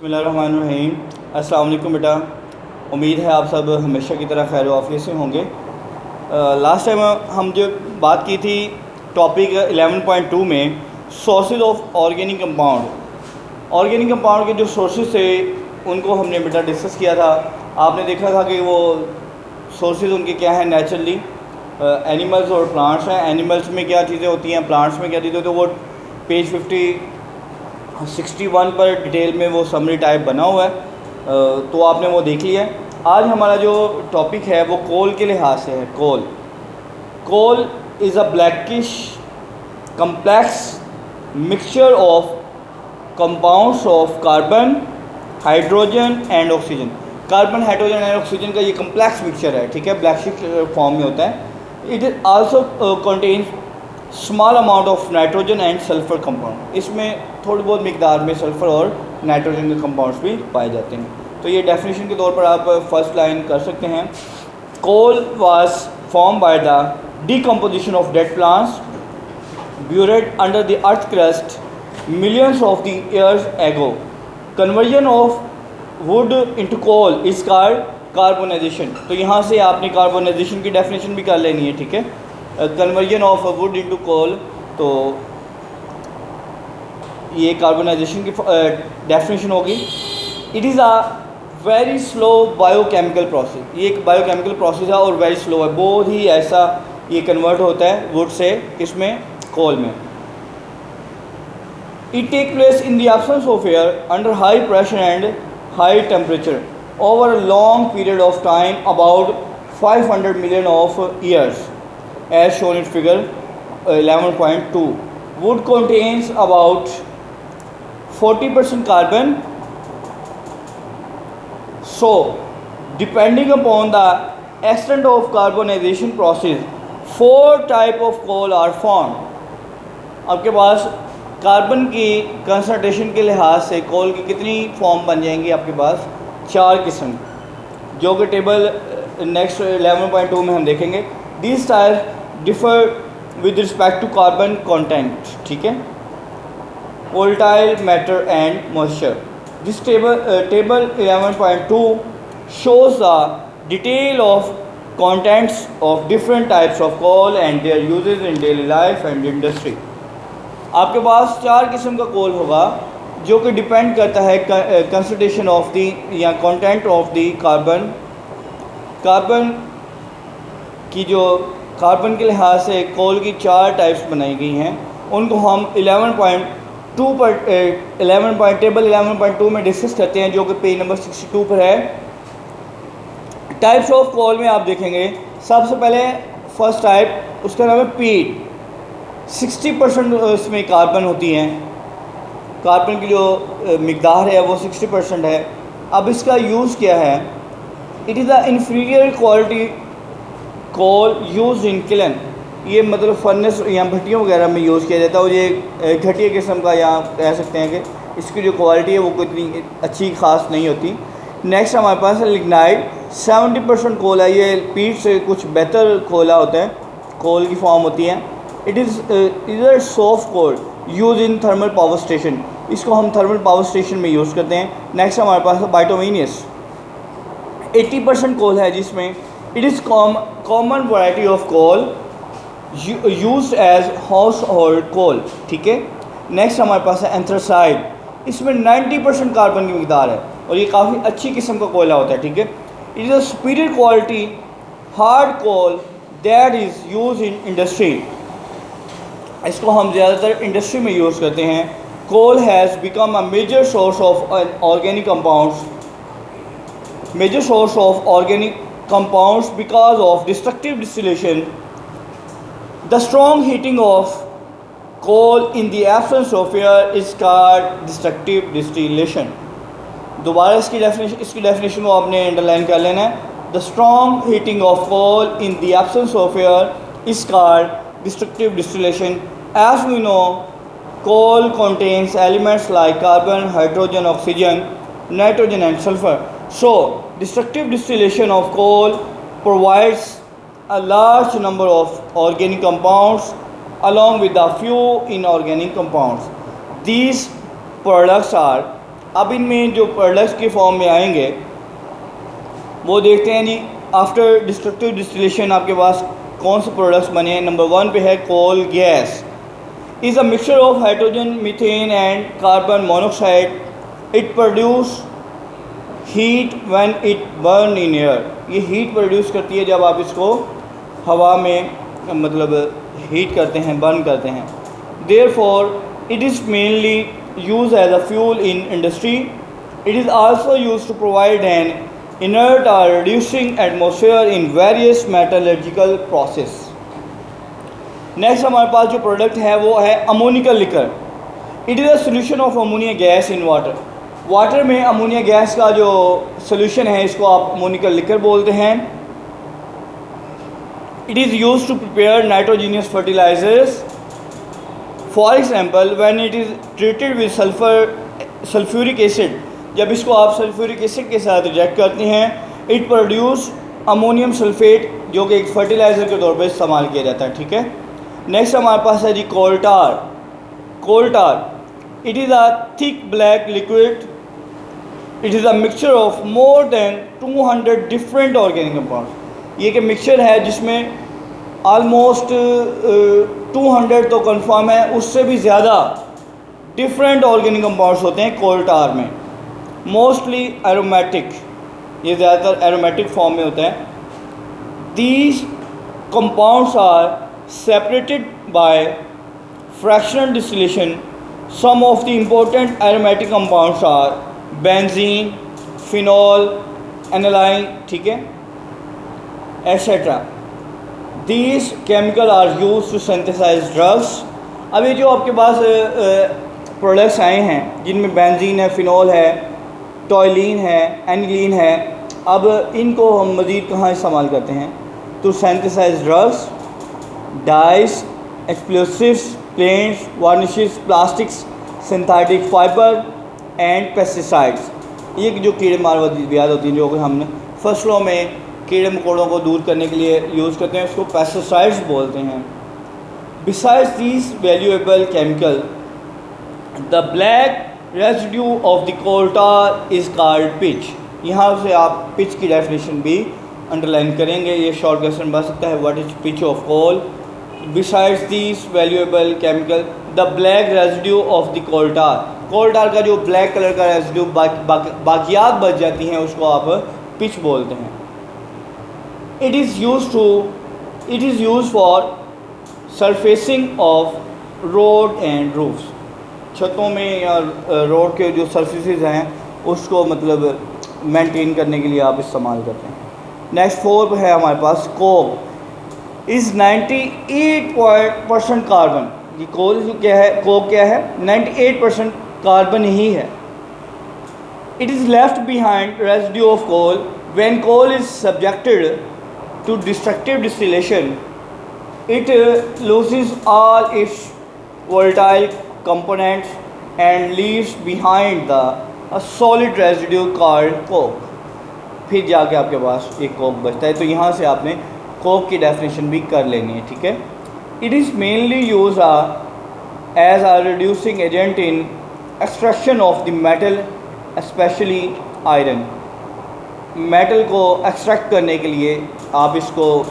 बिस्मिल्लाहिर्रहमानिर्रहीम। अस्सलाम वालेकुम बेटा। उम्मीद है आप सब हमेशा की तरह खैर आफियत से होंगे। लास्ट टाइम हम जो बात की थी टॉपिक 11.2 में sources of organic compound. Organic compound के जो सोर्सेज थे उनको हमने बेटा डिस्कस किया था। आपने देखा था कि वो सोर्सेज उनके क्या हैं नेचुरली एनिमल्स और प्लांट्स हैं। एनिमल्स में क्या चीज़ें होती हैं, प्लांट्स में क्या चीज़ें होती हैं, वो पेज 61 पर डिटेल में वो समरी टाइप बना हुआ है, तो आपने वो देख लिया है। आज हमारा जो टॉपिक है वो कोल के लिहाज से है। Coal is a blackish complex mixture of compounds of carbon, hydrogen and oxygen. Carbon, hydrogen and oxygen का ये कम्प्लेक्स मिक्सचर है, ठीक है, ब्लैकिश फॉर्म में होता है। It is also contains small amount of nitrogen and sulphur compound. इसमें थोड़ी बहुत मिकदार में सल्फ़र और नाइट्रोजन के कंपाउंड्स भी पाए जाते हैं। तो ये डेफिनेशन के तौर पर आप फर्स्ट लाइन कर सकते हैं। Coal was form by the decomposition of dead plants buried under the earth crust millions of the years ago. Conversion of wood into coal is called carbonization. तो यहाँ से आपने कार्बोनाइजेशन की डेफिनेशन भी कर लेनी है, ठीक है। Conversion of wood into coal, तो ये कार्बोनाइजेशन की डेफिनेशन होगी। It is a very slow biochemical process. ये एक बायोकेमिकल प्रोसेस है और वेरी स्लो है, बहुत ही ऐसा ये कन्वर्ट होता है वुड से किसमें, कोल में। It take place in the absence of air under high pressure and high temperature over a long period of time about 500 million of years as shown in figure 11.2. Wood contains about 40% carbon. So depending upon the extent of carbonization process, 4 type of coal are formed. आपके पास carbon की concentration के लिहाज से कोल की कितनी form बन जाएंगी, आपके पास 4 किस्म, जो कि टेबल नेक्स्ट 11.2 में हम देखेंगे। This type differ with respect to carbon content, ठीक है, volatile matter and moisture. This table 11.2 shows the detail of contents of different types of coal and their uses in daily life and industry. आपके पास 4 किस्म का कोल होगा जो कि depend करता है कंसंट्रेशन ऑफ दी या content of the carbon. Carbon की जो कार्बन के लिहाज से कोल की 4 टाइप्स बनाई गई हैं, उनको हम 11.2 पर टेबल 11.2 में डिस्कस करते हैं, जो कि पेज नंबर 62 पर है। टाइप्स ऑफ कोल में आप देखेंगे सबसे पहले फर्स्ट टाइप, उसका नाम है पीट। 60% इसमें कार्बन होती हैं, कार्बन की जो मिकदार है वो 60% है। अब इसका यूज़ क्या है, it is the inferior quality coal use in kiln. ये मतलब फर्नेस या भट्टियों वगैरह में यूज़ किया जाता है, और ये घटिया किस्म का, या कह सकते हैं कि इसकी जो क्वालिटी है वो कोई इतनी अच्छी खास नहीं होती। नेक्स्ट हमारे पास है लिग्नाइट। 70% कोल है, ये पीट से कुछ बेहतर कोला होता है, कोल की फॉर्म होती है। It is a soft coal use in thermal power station, इसको हम थर्मल पावर स्टेशन में यूज़ करते हैं। नेक्स्ट हमारे पास है बाइटोमिनियस। 80% कोल है जिसमें it is common variety of coal use as household coal, ठीक है। नेक्स्ट हमारे पास है एंथ्रासाइड। इसमें 90% कार्बन की मिकदार है और ये काफ़ी अच्छी किस्म का कोयला होता है, ठीक है। It is a superior quality hard coal that is use in industry, इसको हम ज़्यादातर इंडस्ट्री में यूज़ करते हैं। Coal has become a major source of organic compounds, major source of organic compounds because of destructive distillation. The strong heating of coal in the absence of air is called destructive distillation. दोबारा इसकी definition को आपने underline कर लेना है। The strong heating of coal in the absence of air is called destructive distillation. As we know, coal contains elements like carbon, hydrogen, oxygen, nitrogen and sulfur. So destructive distillation of coal provides a large number of organic compounds along with a few inorganic compounds. These products are अब इनमें जो products के form में आएंगे वो देखते हैं जी। After destructive distillation आपके पास कौन से प्रोडक्ट्स बने हैं। नंबर 1 पे है coal gas is a mixture of hydrogen, methane and carbon monoxide. It produce heat when it burn in air. ये हीट प्रोड्यूस करती है जब आप इसको हवा में मतलब हीट करते हैं, बर्न करते हैं। Therefore it is mainly use as a fuel in industry. It is also use to provide an inert or reducing atmosphere in various metallurgical process। Next हमारे पास जो प्रोडक्ट है वो है ammoniacal liquor. It is a solution of ammonia gas in water. Water में ammonia gas का जो solution है इसको आप अमोनिका लिकर बोलते हैं। It is use to prepare nitrogenous fertilisers. For example when it is treated with sulphuric acid, जब इसको आप सल्फ्यूरिक एसिड के साथ रिएक्ट करते हैं, इट प्रोड्यूस अमोनियम सल्फेट जो कि एक फर्टिलाइज़र के तौर पर इस्तेमाल किया जाता है। ठीक है। नेक्स्ट हमारे पास है जी coal tar. Coal tar it is a thick black liquid. It is a mixture of more than 200 different organic compounds. ये एक मिक्सचर है जिसमें आलमोस्ट 200 तो कंफर्म है, उससे भी ज़्यादा डिफरेंट ऑर्गेनिक कंपाउंड्स होते हैं कोल टार में। मोस्टली एरोमेटिक, ये ज़्यादातर एरोमेटिक फॉर्म में होता है। These compounds are separated by fractional distillation. Some of the important aromatic compounds are benzene, phenol, aniline, ठीक है, etcetera. These chemical are use to synthesise drugs. अब ये जो आपके पास प्रोडक्ट्स आए हैं जिनमें बेंजीन है, फिनॉल है, टॉयलिन है, एनिलीन है, अब इनको हम मज़ीद कहाँ इस्तेमाल करते हैं तो synthesise drugs, dyes, explosives, paints, varnishes, plastics, synthetic fibre and pesticides. ये जो कीड़े मार अद्वियात होती हैं जो कि हमने फसलों में कीड़े मकोड़ों को दूर करने के लिए यूज़ करते हैं, उसको पेस्टिसाइड्स बोलते हैं। Besides these valuable chemical, the black residue of the coal tar is called pitch. यहाँ से आप पिच की डेफिनेशन भी अंडरलाइन करेंगे। ये शॉर्ट क्वेश्चन बन सकता है, what is pitch of coal. Besides these valuable chemical, the black residue of the coal tar. Coal tar का जो ब्लैक कलर का रेजिड्यू बाकियात बच जाती हैं उसको आप पिच बोलते हैं। It is use for surfacing of road and roofs. छतों में या रोड के जो सरफेसेस हैं उसको मतलब मेंटेन करने के लिए आप इस्तेमाल करते हैं। नेक्स्ट 4 पे है हमारे पास कोक इज़ 98% कार्बन। ये कोल क्या है, कोक क्या है, 98% कार्बन ही है। It is left behind residue of coal when coal is subjected to destructive distillation. It loses all its volatile components and leaves behind a solid residue called coke। फिर जाके आपके पास एक कोक बचता है। तो यहाँ से आपने कोक की डेफिनेशन भी कर लेनी है। ठीक है। It is mainly use as a reducing agent in extraction of the metal specially iron. Metal को एक्सट्रैक्ट करने के लिए आप इसको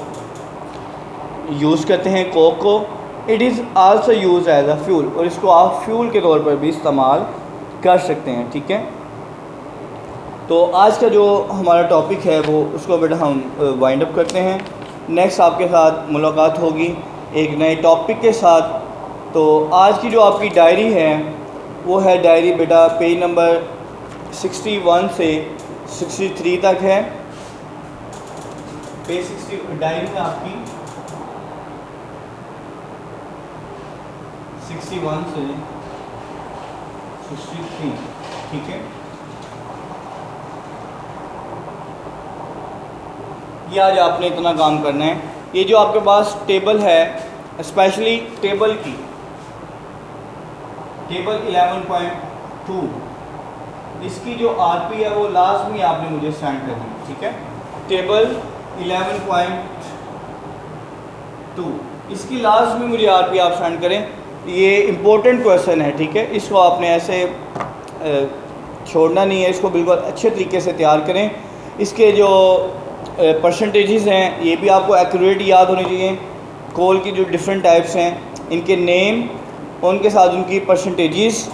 यूज़ करते हैं कोक को। It is also use as a fuel, और इसको आप फ्यूल के तौर पर भी इस्तेमाल कर सकते हैं। ठीक है। तो आज का जो हमारा टॉपिक है वो उसको बेटा हम वाइंड अप करते हैं। नेक्स्ट आपके साथ मुलाकात होगी एक नए टॉपिक के साथ। तो आज की जो आपकी डायरी है वो है डायरी बेटा पेज नंबर 61 से 63 तक है। पेज 60 डायरी में आपकी 61 से 63। ठीक है। ये आज आपने इतना काम करना है। ये जो आपके पास टेबल है, स्पेशली टेबल की टेबल 11.2, इसकी जो आरपी है वो लाजमी आपने मुझे सेंड करनी है। ठीक है। टेबल 11.2 इसकी लाजमी मुझे आरपी आप सेंड करें। ये इम्पोर्टेंट क्वेश्चन है। ठीक है। इसको आपने ऐसे छोड़ना नहीं है, इसको बिल्कुल अच्छे तरीके से तैयार करें। इसके जो परसेंटेजेस हैं ये भी आपको एक्यूरेट याद होनी चाहिए। कोल की जो डिफरेंट टाइप्स हैं, इनके नेम, उनके साथ उनकी परसेंटेजेस,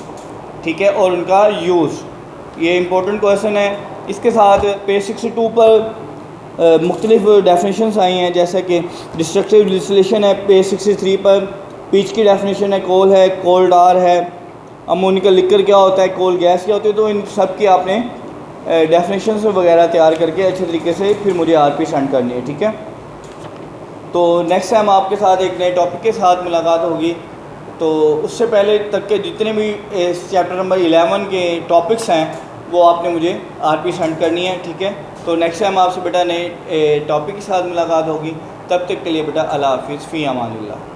ठीक है, और उनका यूज़, ये इंपॉर्टेंट क्वेश्चन है। इसके साथ पेज 62 पर मुख्तलिफ डेफिनेशंस आई हैं, जैसे कि डिस्ट्रक्टिव डिस्टिलेशन है पेज 63 पर, पिच की डेफिनेशन है, कोल है, कोल डार है, अमोनिकल लिक्कर क्या होता है, कोल गैस क्या होती है। तो इन सब की आपने डेफिनेशंस वगैरह तैयार करके अच्छे तरीके से फिर मुझे आरपी सेंड करनी है, ठीक है। तो नेक्स्ट टाइम आपके साथ एक नए टॉपिक के साथ मुलाकात होगी। तो उससे पहले तक के जितने भी इस चैप्टर नंबर 11 के टॉपिक्स हैं वो आपने मुझे आरपी सेंड करनी है, ठीक है। तो नेक्स्ट टाइम आपसे बेटा नए टॉपिक के साथ मुलाकात होगी। तब तक के लिए बेटा अल्लाह हाफिज़, फ़ी अमानिल्लाह।